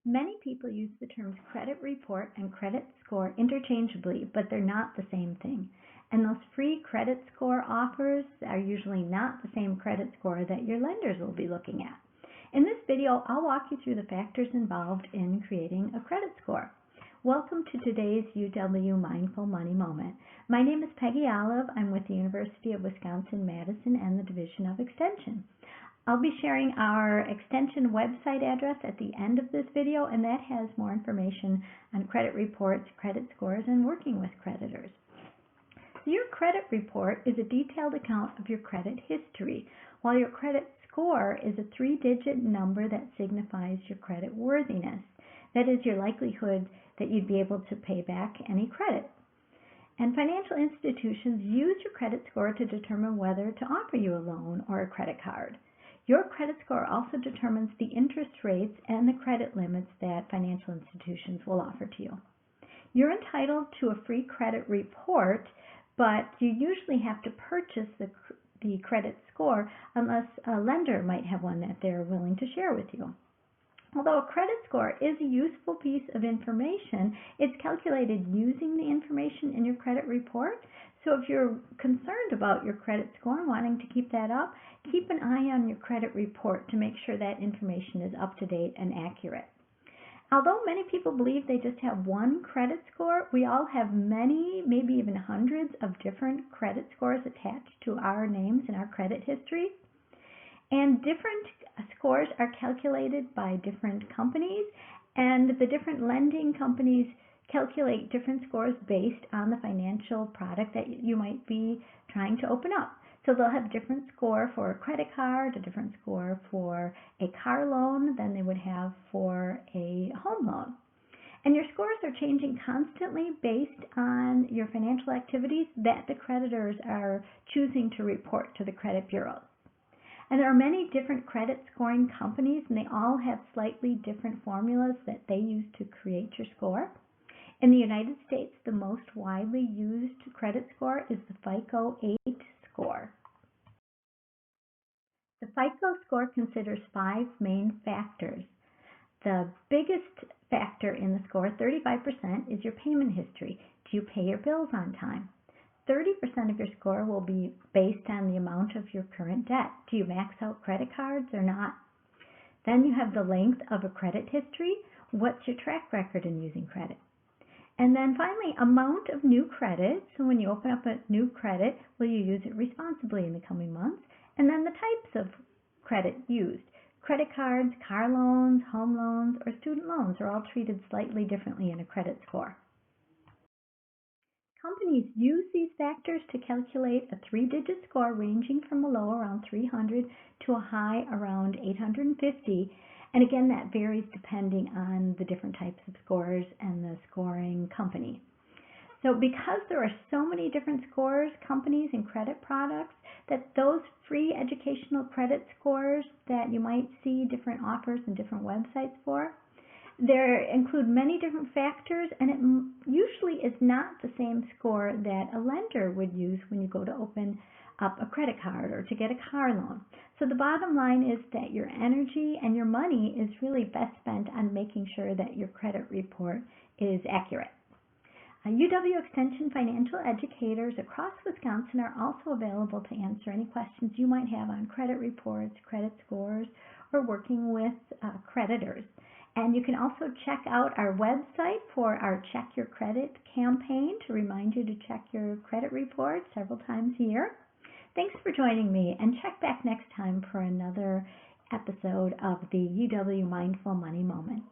Many people use the terms credit report and credit score interchangeably, but they're not the same thing. And those free credit score offers are usually not the same credit score that your lenders will be looking at. In this video, I'll walk you through the factors involved in creating a credit score. Welcome to today's UW Mindful Money Moment. My name is Peggy Olive. I'm with the University of Wisconsin-Madison and the Division of Extension. I'll be sharing our extension website address at the end of this video, and that has more information on credit reports, credit scores, and working with creditors. So your credit report is a detailed account of your credit history, while your credit score is a 3-digit number that signifies your credit worthiness. That is your likelihood that you'd be able to pay back any credit. And financial institutions use your credit score to determine whether to offer you a loan or a credit card. Your credit score also determines the interest rates and the credit limits that financial institutions will offer to you. You're entitled to a free credit report, but you usually have to purchase the credit score unless a lender might have one that they're willing to share with you. Although a credit score is a useful piece of information, it's calculated using the information in your credit report. So if you're concerned about your credit score and wanting to keep that up, keep an eye on your credit report to make sure that information is up to date and accurate. Although many people believe they just have one credit score, we all have many, maybe even hundreds of different credit scores attached to our names and our credit history. And different scores are calculated by different companies, and the different lending companies calculate different scores based on the financial product that you might be trying to open up. So they'll have a different score for a credit card, a different score for a car loan than they would have for a home loan. And your scores are changing constantly based on your financial activities that the creditors are choosing to report to the credit bureaus. And there are many different credit scoring companies, and they all have slightly different formulas that they use to create your score. In the United States, the most widely used credit score is the FICO 8 score. The FICO score considers 5 main factors. The biggest factor in the score, 35%, is your payment history. Do you pay your bills on time? 30% of your score will be based on the amount of your current debt. Do you max out credit cards or not? Then you have the length of a credit history. What's your track record in using credit? And then finally, amount of new credit. So when you open up a new credit, will you use it responsibly in the coming months? And then the types of credit used. Credit cards, car loans, home loans, or student loans are all treated slightly differently in a credit score. Companies use these factors to calculate a 3-digit score ranging from a low around 300 to a high around 850. And again, that varies depending on the different types of scores and the scoring company. So because there are so many different scores, companies, and credit products, that those free educational credit scores that you might see different offers and different websites for, they include many different factors, and it usually is not the same score that a lender would use when you go to open up a credit card or to get a car loan. So the bottom line is that your energy and your money is really best spent on making sure that your credit report is accurate. UW Extension financial educators across Wisconsin are also available to answer any questions you might have on credit reports, credit scores, or working with creditors. And you can also check out our website for our Check Your Credit campaign to remind you to check your credit report several times a year. Thanks for joining me, and check back next time for another episode of the UW Mindful Money Moment.